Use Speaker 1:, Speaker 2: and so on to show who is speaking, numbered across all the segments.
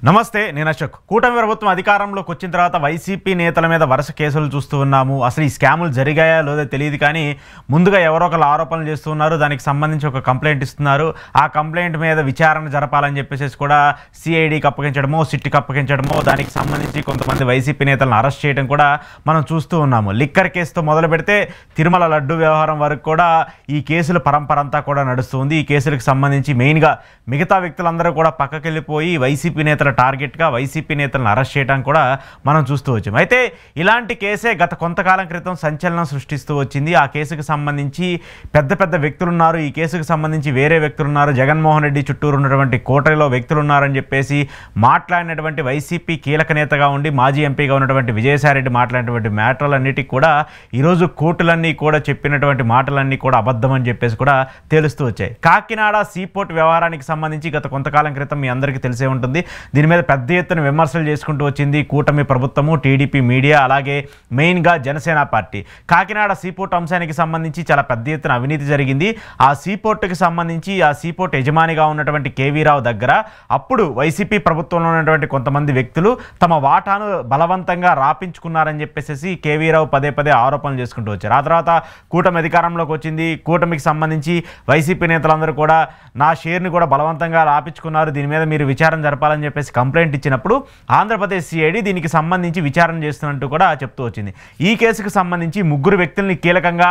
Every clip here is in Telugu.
Speaker 1: నమస్తే, నేను అశోక్. కూటమి ప్రభుత్వం అధికారంలోకి వచ్చిన తర్వాత వైసీపీ నేతల మీద వరుస కేసులు చూస్తూ ఉన్నాము. అసలు ఈ స్కాములు జరిగాయా లేదో తెలియదు, కానీ ముందుగా ఎవరో ఒకరు ఆరోపణలు చేస్తూ ఉన్నారు. దానికి సంబంధించి ఒక కంప్లైంట్ ఇస్తున్నారు. ఆ కంప్లైంట్ మీద విచారణ జరపాలని చెప్పేసి కూడా సిఐడికి అప్పగించడమో, సిట్కి అప్పగించడమో, దానికి సంబంధించి కొంతమంది వైసీపీ నేతలను అరెస్ట్ చేయడం కూడా మనం చూస్తూ ఉన్నాము. లిక్కర్ కేసుతో మొదలు పెడితే తిరుమల లడ్డు వ్యవహారం వరకు కూడా ఈ కేసుల పరంపర అంతా కూడా నడుస్తుంది. ఈ కేసులకు సంబంధించి మెయిన్గా మిగతా వ్యక్తులందరూ కూడా పక్కకి వెళ్ళిపోయి వైసీపీ నేతల టార్గెట్గా వైసీపీ నేతలను అరెస్ట్ చేయడం కూడా మనం చూస్తూ వచ్చాం. అయితే ఇలాంటి కేసే గత కొంతకాలం క్రితం సంచలనం సృష్టిస్తూ వచ్చింది. ఆ కేసుకు సంబంధించి పెద్ద పెద్ద వ్యక్తులు ఉన్నారు. ఈ కేసుకు సంబంధించి వేరే వ్యక్తులు ఉన్నారు. జగన్మోహన్ రెడ్డి చుట్టూరు ఉన్నటువంటి కోటరిలో వ్యక్తులు ఉన్నారని చెప్పేసి మాట్లాడినటువంటి వైసీపీ కీలక నేతగా ఉండి మాజీ ఎంపీగా ఉన్నటువంటి విజయసాయిరెడ్డి మాట్లాడినటువంటి మ్యాటర్లన్నిటికీ కూడా ఈరోజు కోర్టులన్నీ కూడా చెప్పినటువంటి మాటలన్నీ కూడా అబద్ధం అని చెప్పేసి కూడా తెలుస్తూ వచ్చాయి. కాకినాడ సీపోర్ట్ వ్యవహారానికి సంబంధించి గత కొంతకాలం క్రితం మీ అందరికీ తెలిసే ఉంటుంది. దీని మీద పెద్ద ఎత్తున విమర్శలు చేసుకుంటూ వచ్చింది కూటమి ప్రభుత్వము, టీడీపీ మీడియా, అలాగే మెయిన్గా జనసేన పార్టీ. కాకినాడ సీపోర్ట్ అంశానికి సంబంధించి చాలా పెద్ద ఎత్తున అవినీతి జరిగింది. ఆ సీపోర్టుకి సంబంధించి ఆ సీపోర్ట్ యజమానిగా ఉన్నటువంటి కేవీ రావు దగ్గర అప్పుడు వైసీపీ ప్రభుత్వంలో ఉన్నటువంటి కొంతమంది వ్యక్తులు తమ వాటాను బలవంతంగా రాపించుకున్నారని చెప్పేసి కేవీ రావు పదే పదే ఆరోపణలు చేసుకుంటూ వచ్చారు. ఆ తర్వాత కూటమి అధికారంలోకి వచ్చింది. కూటమికి సంబంధించి వైసీపీ నేతలందరూ కూడా నా షేర్ని కూడా బలవంతంగా రాపించుకున్నారు, దీని మీద మీరు విచారణ జరపాలని చెప్పేసి కంప్లైంట్ ఇచ్చినప్పుడు ఆంధ్రప్రదేశ్ సిఐడి దీనికి సంబంధించి విచారణ చేస్తున్నట్టు కూడా చెప్తూ వచ్చింది. ఈ కేసుకు సంబంధించి ముగ్గురు వ్యక్తుల్ని కీలకంగా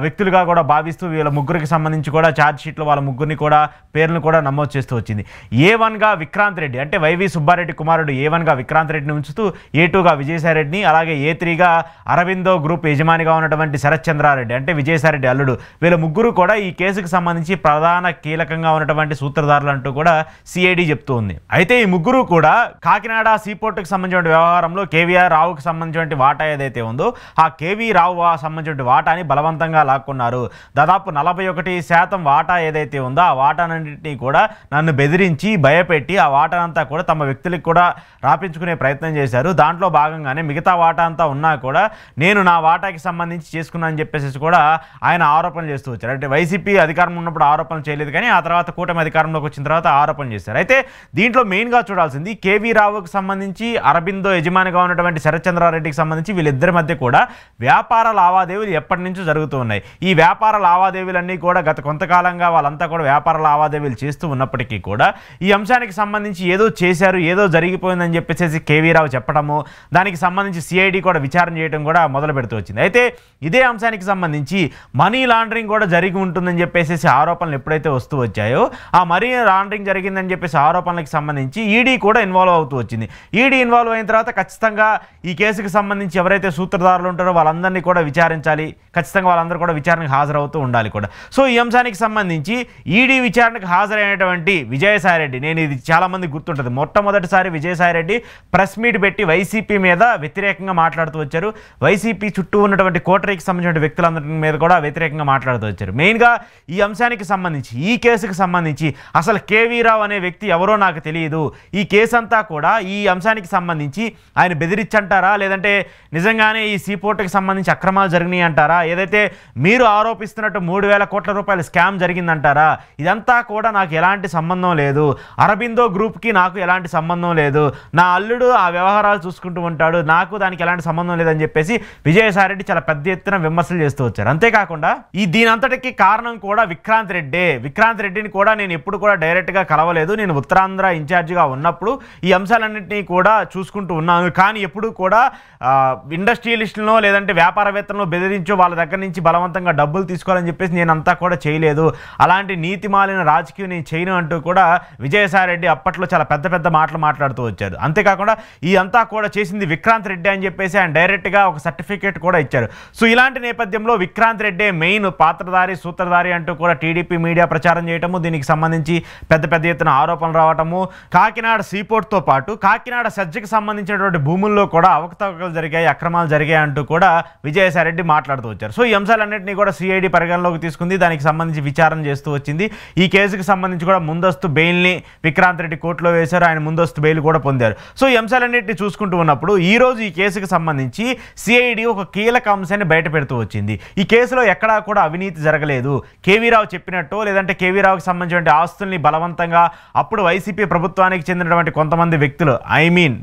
Speaker 1: వ్యక్తులుగా కూడా భావిస్తూ వీళ్ళ ముగ్గురికి సంబంధించి కూడా ఛార్జ్ షీట్లో వాళ్ళ ముగ్గురిని కూడా పేర్లను కూడా నమోదు చేస్తూ వచ్చింది. A1గా విక్రాంత్ రెడ్డి, అంటే వైవి సుబ్బారెడ్డి కుమారుడు A1గా విక్రాంత్ రెడ్డిని ఉంచుతూ A2గా విజయసాయిరెడ్డిని, అలాగే A3గా అరవిందో గ్రూప్ యజమానిగా ఉన్నటువంటి శరత్ చంద్రారెడ్డి, అంటే విజయసాయిరెడ్డి అల్లుడు, వీళ్ళ ముగ్గురు కూడా ఈ కేసుకు సంబంధించి ప్రధాన కీలకంగా ఉన్నటువంటి సూత్రధారులు అంటూ కూడా సిఐడి చెప్తూ ఉంది. అయితే ఈ ముగ్గురు కూడా కాకినాడ సీపోర్టుకు సంబంధించిన వ్యవహారంలో కేవీఆర్ రావుకి సంబంధించిన వాటా ఏదైతే ఉందో ఆ కేవీ రావు సంబంధించిన వాటాని బలవంతంగా లాక్కున్నారు. దాదాపు 41% వాటా ఏదైతే ఉందో ఆ వాటానంటిని కూడా నన్ను బెదిరించి భయపెట్టి ఆ వాటానంతా కూడా తమ వ్యక్తులకు కూడా రాపించుకునే ప్రయత్నం చేశారు. దాంట్లో భాగంగానే మిగతా వాటా అంతా ఉన్నా కూడా నేను నా వాటాకి సంబంధించి చేసుకున్నా అని చెప్పేసి కూడా ఆయన ఆరోపణలు చేస్తూ వచ్చారు. అంటే వైసీపీ అధికారంలో ఉన్నప్పుడు ఆరోపణలు చేయలేదు, కానీ ఆ తర్వాత కూటమి అధికారంలోకి వచ్చిన తర్వాత ఆరోపణలు చేశారు. అయితే దీంట్లో మెయిన్గా చూడాల్సింది కేవీ రావుకి సంబంధించి అరబిందో యజమానిగా ఉన్నటువంటి శరత్చంద్రారెడ్డికి సంబంధించి వీళ్ళిద్దరి మధ్య కూడా వ్యాపార లావాదేవీలు ఎప్పటి నుంచో జరుగుతూ ఉన్నాయి. ఈ వ్యాపార లావాదేవీలన్నీ కూడా గత కొంతకాలంగా వాళ్ళంతా కూడా వ్యాపార లావాదేవీలు చేస్తూ ఉన్నప్పటికీ కూడా ఈ అంశానికి సంబంధించి ఏదో చేశారు, ఏదో జరిగిపోయిందని చెప్పేసి కేవీ రావు చెప్పడము, దానికి సంబంధించి సిఐడి కూడా విచారణ చేయడం కూడా మొదలు పెడుతూ వచ్చింది. అయితే ఇదే అంశానికి సంబంధించి మనీ లాండరింగ్ కూడా జరిగి ఉంటుందని చెప్పేసి ఆరోపణలు ఎప్పుడైతే వస్తూ వచ్చాయో ఆ మనీ లాండరింగ్ జరిగిందని చెప్పేసి ఆరోపణలకు సంబంధించి ఈడీ కూడా ఇన్వాల్వ్ అవుతూ వచ్చింది. ఈడీ ఇన్వాల్వ్ అయిన తర్వాత ఖచ్చితంగా ఈ కేసుకు సంబంధించి ఎవరైతే సూత్రధారులు ఉంటారో వాళ్ళందరినీ కూడా విచారించాలి, ఖచ్చితంగా వాళ్ళందరూ కూడా విచారణకు హాజరవుతూ ఉండాలి కూడా. సో ఈ అంశానికి సంబంధించి ఈడీ విచారణకు హాజరైనటువంటి విజయసాయిరెడ్డి, నేను ఇది చాలామంది గుర్తుంటుంది, మొట్టమొదటిసారి విజయసాయిరెడ్డి ప్రెస్ మీట్ పెట్టి వైసీపీ మీద వ్యతిరేకంగా మాట్లాడుతూ వచ్చారు. వైసీపీ చుట్టూ ఉన్నటువంటి కోటరీకి సంబంధించిన వ్యక్తులందరి మీద కూడా వ్యతిరేకంగా మాట్లాడుతూ వచ్చారు. మెయిన్గా ఈ అంశానికి సంబంధించి, ఈ కేసుకు సంబంధించి అసలు కేవీ రావు అనే వ్యక్తి ఎవరో నాకు తెలియదు, ఈ కేసు అంతా కూడా ఈ అంశానికి సంబంధించి ఆయన బెదిరించంటారా, లేదంటే నిజంగానే ఈ సీపోర్టుకి సంబంధించి అక్రమాలు జరిగినాయి అంటారా, ఏదైతే మీరు ఆరోపిస్తున్నట్టు 3,000 కోట్ల రూపాయల స్కామ్ జరిగిందంటారా, ఇదంతా కూడా నాకు ఎలాంటి సంబంధం లేదు, అరబిందో గ్రూప్కి నాకు ఎలాంటి సంబంధం లేదు, నా అల్లుడు ఆ వ్యవహారాలు చూసుకుంటూ ఉంటాడు, నాకు దానికి ఎలాంటి సంబంధం లేదని చెప్పేసి విజయసాయిరెడ్డి చాలా పెద్ద ఎత్తున విమర్శలు చేస్తూ వచ్చారు. అంతేకాకుండా ఈ దీనంతటికి కారణం కూడా విక్రాంత్ రెడ్డి. విక్రాంత్ రెడ్డిని కూడా నేను ఎప్పుడు కూడా డైరెక్ట్గా కలవలేదు, నేను ఉత్తరాంధ్ర ఇన్ఛార్జిగా ఉన్నప్పుడు ఈ అంశాలన్నింటినీ కూడా చూసుకుంటూ ఉన్నాను, కానీ ఎప్పుడు కూడా ఇండస్ట్రియలిస్టులను లేదంటే వ్యాపారవేత్తలను బెదిరించో వాళ్ళ దగ్గర నుంచి బలవంతంగా డబ్బులు తీసుకోవాలని చెప్పేసి నేను అంతా కూడా చేయలేదు, అలాంటి నీతిమాలిన రాజకీయం నేను చేయను అంటూ కూడా విజయసాయిరెడ్డి అప్పట్లో చాలా పెద్ద పెద్ద మాటలు మాట్లాడుతూ వచ్చారు. అంతేకాకుండా ఈ అంతా కూడా చేసింది విక్రాంత్ రెడ్డి అని చెప్పేసి ఆయన డైరెక్ట్గా ఒక సర్టిఫికేట్ కూడా ఇచ్చారు. సో ఇలాంటి నేపథ్యంలో విక్రాంత్ రెడ్డి మెయిన్ పాత్రధారి, సూత్రధారి అంటూ కూడా టీడీపీ మీడియా ప్రచారం చేయటము, దీనికి సంబంధించి పెద్ద పెద్ద ఎత్తున ఆరోపణలు రావటము, కాకినాడ సీపోర్ట్తో పాటు కాకినాడ సజ్జకి సంబంధించినటువంటి భూముల్లో కూడా అవకతవకలు జరిగాయి, అక్రమాలు జరిగాయి అంటూ కూడా విజయసాయిరెడ్డి మాట్లాడుతూ వచ్చారు. సో ఈ అంశాలన్నింటినీ కూడా సిఐడి పరిగణలోకి తీసుకుంది, దానికి సంబంధించి విచారణ చేస్తూ వచ్చింది. ఈ కేసుకు సంబంధించి కూడా ముందస్తు బెయిల్ని విక్రాంత్ రెడ్డి కోర్టులో వేశారు, ఆయన ముందస్తు బెయిల్ కూడా పొందారు. సో ఈ అంశాలన్నింటినీ చూసుకుంటూ ఉన్నప్పుడు ఈరోజు ఈ కేసుకు సంబంధించి సిఐడి ఒక కీలక అంశాన్ని బయట పెడుతూ వచ్చింది. ఈ కేసులో ఎక్కడా కూడా అవినీతి జరగలేదు, కేవీ రావు చెప్పినట్టు లేదంటే కేవీ రావుకి సంబంధించిన ఆస్తుల్ని బలవంతంగా అప్పుడు వైసీపీ ప్రభుత్వానికి చెందిన చెందినటువంటి కొంతమంది వ్యక్తులు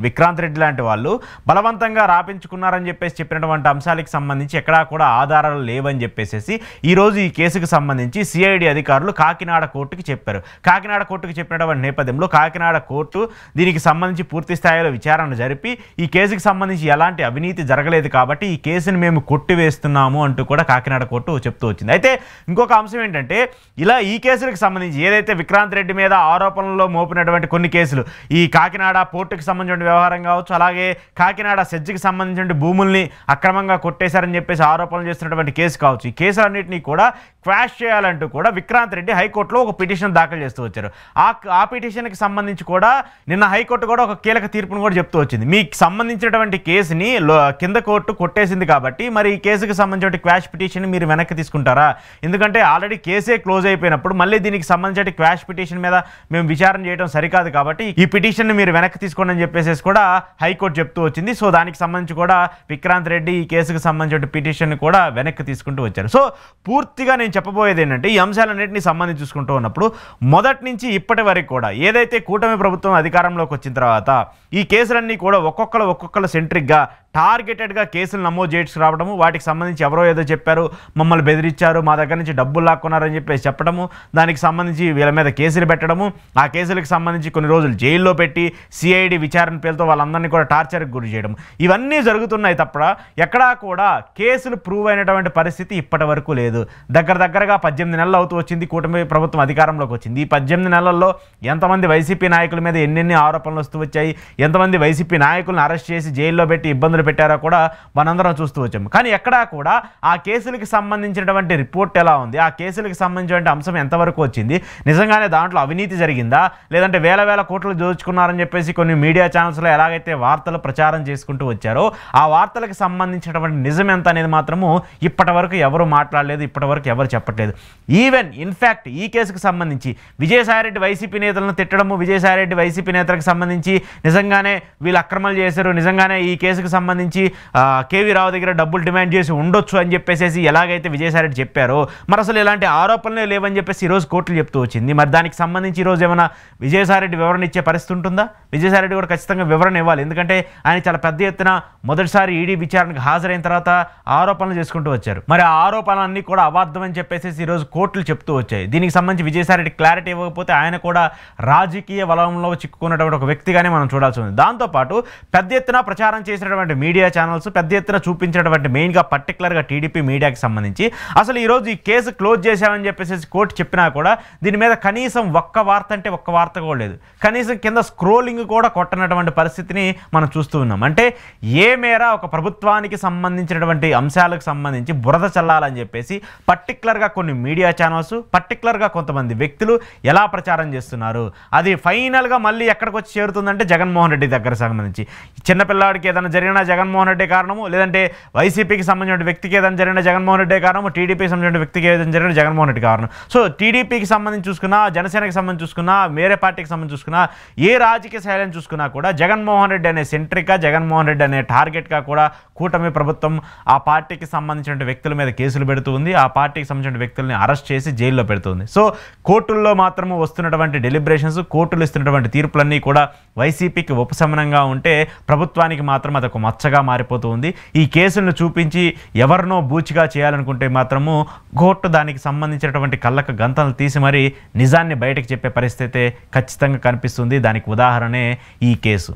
Speaker 1: విక్రాంత్ రెడ్డి లాంటి వాళ్ళు బలవంతంగా రాపించుకున్నారని చెప్పినటువంటి అంశాలకు సంబంధించి ఎక్కడా కూడా ఆధారాలు లేవని చెప్పేసి ఈరోజు ఈ కేసుకు సంబంధించి సిఐడి అధికారులు కాకినాడ కోర్టుకి చెప్పారు. కాకినాడ కోర్టుకి చెప్పినటువంటి నేపథ్యంలో కాకినాడ కోర్టు దీనికి సంబంధించి పూర్తి స్థాయిలో విచారణ జరిపి ఈ కేసుకు సంబంధించి ఎలాంటి అవినీతి జరగలేదు కాబట్టి ఈ కేసును మేము కొట్టివేస్తున్నాము అంటూ కూడా కాకినాడ కోర్టు చెప్తూ వచ్చింది. అయితే ఇంకొక అంశం ఏంటంటే ఇలా ఈ కేసులకు సంబంధించి ఏదైతే విక్రాంత్ రెడ్డి మీద ఆరోపణల్లో మోపినటువంటి కొన్ని కేసులు ఈ కాకినాడ పోర్టుకి సంబంధించిన వ్యవహారం కావచ్చు, అలాగే కాకినాడ సెజ్కి సంబంధించిన భూముల్ని అక్రమంగా కొట్టేశారని చెప్పేసి ఆరోపణలు చేస్తున్నటువంటి కేసు కావచ్చు, ఈ కేసులన్నింటినీ కూడా క్వాష్ చేయాలంటూ కూడా విక్రాంత్ రెడ్డి హైకోర్టులో ఒక పిటిషన్ దాఖలు చేస్తూ వచ్చారు. ఆ పిటిషన్కి సంబంధించి కూడా నిన్న హైకోర్టు కూడా ఒక కీలక తీర్పును కూడా చెప్తూ వచ్చింది. మీకు సంబంధించినటువంటి కేసుని కింద కోర్టు కొట్టేసింది కాబట్టి మరి ఈ కేసుకి సంబంధించిన క్వాష్ పిటిషన్ మీరు వెనక్కి తీసుకుంటారా? ఎందుకంటే ఆల్రెడీ కేసే క్లోజ్ అయిపోయినప్పుడు మళ్ళీ దీనికి సంబంధించిన క్వాష్ పిటిషన్ మీద మేము విచారణ చేయడం సరికాదు కాబట్టి ఈ పిటిషన్ని మీరు వెనక్కి తీసుకోండి అని చెప్పేసి కూడా హైకోర్టు చెప్తూ వచ్చింది. సో దానికి సంబంధించి కూడా విక్రాంత్ రెడ్డి ఈ కేసుకు సంబంధించిన పిటిషన్ కూడా వెనక్కి తీసుకుంటూ వచ్చారు. సో పూర్తిగా నేను చెప్పబోయేది ఏంటంటే ఈ అంశాలన్నింటినీ సంబంధించి చూసుకుంటూ ఉన్నప్పుడు మొదటి నుంచి ఇప్పటి వరకు కూడా ఏదైతే కూటమి ప్రభుత్వం అధికారంలోకి వచ్చిన తర్వాత ఈ కేసులన్నీ కూడా ఒక్కొక్కరు సెంట్రిక్గా టార్గెటెడ్గా కేసులు నమోదు చేసి రావడము, వాటికి సంబంధించి ఎవరో ఏదో చెప్పారు, మమ్మల్ని బెదిరించారు, మా దగ్గర నుంచి డబ్బులు లాక్కున్నారని చెప్పేసి చెప్పడము, దానికి సంబంధించి వీళ్ళ మీద కేసులు పెట్టడము, ఆ కేసులకు సంబంధించి కొన్ని రోజులు జైల్లో పెట్టి సిఐడి విచారణ పేరుతో వాళ్ళందరినీ కూడా టార్చర్కి గురి చేయడం, ఇవన్నీ జరుగుతున్నాయి తప్ప ఎక్కడా కూడా కేసులు ప్రూవ్ అయినటువంటి పరిస్థితి ఇప్పటి వరకు లేదు. దగ్గరగా 18 నెలలు అవుతూ వచ్చింది కూటమి ప్రభుత్వం అధికారంలోకి వచ్చింది. ఈ 18 నెలల్లో ఎంతమంది వైసీపీ నాయకుల మీద ఎన్నెన్ని ఆరోపణలు వస్తూ వచ్చాయి, ఎంతమంది వైసీపీ నాయకులను అరెస్ట్ చేసి జైల్లో పెట్టి ఇబ్బందులు పెట్టారో కూడా మనందరం చూస్తూ వచ్చాము. కానీ ఎక్కడా కూడా ఆ కేసులకు సంబంధించినటువంటి రిపోర్ట్ ఎలా ఉంది, ఆ కేసులకు సంబంధించిన అంశం ఎంతవరకు వచ్చింది, నిజంగానే దాంట్లో అవినీతి జరిగిందా, లేదంటే వేల కోట్లు దోచుకున్నారని చెప్పేసి కొన్ని మీడియా ఛానల్స్లో ఎలాగైతే వార్తలు ప్రచారం చేసుకుంటూ వచ్చారో ఆ వార్తలకు సంబంధించినటువంటి నిజం ఎంత అనేది మాత్రము ఇప్పటి వరకు ఎవరు మాట్లాడలేదు, ఇప్పటి వరకు ఎవరు చెప్పట్లేదు. ఈవెన్ ఇన్ఫ్యాక్ట్ ఈ కేసుకు సంబంధించి విజయసాయిరెడ్డి వైసీపీ నేతలను తిట్టడము, విజయసాయిరెడ్డి వైసీపీ నేతలకు సంబంధించి నిజంగానే వీళ్ళు అక్రమాలు చేశారు, నిజంగానే ఈ కేసుకు సంబంధించి కేవీ రావు దగ్గర డబ్బులు డిమాండ్ చేసి ఉండొచ్చు అని చెప్పేసి ఎలాగైతే విజయసాయిరెడ్డి చెప్పారో మరి అసలు ఇలాంటి ఆరోపణలే లేవని చెప్పేసి ఈరోజు కోర్టులు చెప్తూ వచ్చింది. మరి దానికి సంబంధించి ఈరోజు ఏమైనా విజయసాయిరెడ్డి వివరణ ఇచ్చే పరిస్థితి ఉంటుందా? విజయసాయిరెడ్డి కూడా ఖచ్చితంగా వివరణ ఇవ్వాలి. ఎందుకంటే ఆయన చాలా పెద్ద ఎత్తున మొదటిసారి ఈడీ విచారణకు హాజరైన తర్వాత ఆరోపణలు చేసుకుంటూ వచ్చారు. మరి ఆ ఆరోపణలన్నీ కూడా అబద్ధం అని చెప్పేసి ఈరోజు కోర్టులు చెప్తూ వచ్చాయి. దీనికి సంబంధించి విజయసాయిరెడ్డి క్లారిటీ ఇవ్వకపోతే ఆయన కూడా రాజకీయ వలంలో చిక్కుకున్నటువంటి ఒక వ్యక్తిగానే మనం చూడాల్సి ఉంది. దాంతోపాటు పెద్ద ఎత్తున ప్రచారం చేసినటువంటి మీడియా ఛానల్స్, పెద్ద ఎత్తున చూపించినటువంటి మెయిన్గా పర్టికులర్గా టీడీపీ మీడియాకి సంబంధించి అసలు ఈరోజు ఈ కేసు క్లోజ్ చేశామని చెప్పేసి కోర్టు చెప్పినా కూడా దీని మీద కనీసం ఒక్క వార్త అంటే ఒక్క వార్త కూడా లేదు. కనీసం కింద స్క్రోలింగ్ కూడా కొట్టనటువంటి పరిస్థితిని మనం చూస్తూ ఉన్నాం. అంటే ఏ మేర ఒక ప్రభుత్వానికి సంబంధించినటువంటి అంశాలకు సంబంధించి బురద చల్లాలని చెప్పేసి పర్టికులర్గా కొన్ని మీడియా ఛానల్స్, పర్టికులర్గా కొంతమంది వ్యక్తులు ఎలా ప్రచారం చేస్తున్నారు, అది ఫైనల్గా మళ్ళీ ఎక్కడికి వచ్చి చేరుతుందంటే జగన్మోహన్ రెడ్డి దగ్గర సంబంధించి చిన్నపిల్లాడికి ఏదైనా జరిగినా జగన్మోహన్ రెడ్డి కారణము, లేదంటే వైసీపీకి సంబంధించిన వ్యక్తికి ఏదైనా జరిగిన జగన్మోహన్ రెడ్డి కారణము, టీడీపీకి సంబంధించిన వ్యక్తికి ఏదైనా జరిగిన జగన్మోహన్ రెడ్డి కారణం. సో టీడీపీకి సంబంధించి చూసుకున్నా, జనసేనకి సంబంధించి చూసుకున్నా, వేరే పార్టీకి సంబంధించి చూసుకున్నా, ఏ రాజకీయ శైలిని చూసుకున్నా కూడా జగన్మోహన్ రెడ్డి అనే సెంట్రిక్గా, జగన్మోహన్ రెడ్డి అనే టార్గెట్గా కూడా కూటమి ప్రభుత్వం ఆ పార్టీకి సంబంధించిన వ్యక్తుల మీద కేసులు పెడుతూ ఉంది, ఆ పార్టీకి సంబంధించిన వ్యక్తుల్ని అరెస్ట్ చేసి జైల్లో పెడుతుంది. సో కోర్టుల్లో మాత్రము వస్తున్నటువంటి డెలిబరేషన్స్, కోర్టులు ఇస్తున్నటువంటి తీర్పులన్నీ కూడా వైసీపీకి ఉపశమనంగా ఉంటే ప్రభుత్వానికి మాత్రం అదొక మచ్చగా మారిపోతూ ఉంది. ఈ కేసులను చూపించి ఎవరినో బూచిగా చేయాలనుకుంటే మాత్రము కోర్టు దానికి సంబంధించినటువంటి కళ్ళకు గంతలు తీసి మరి నిజాన్ని బయటకు చెప్పే పరిస్థితి ఖచ్చితంగా కనిపిస్తుంది. దానికి ఉదాహరణే ఈ కేసు.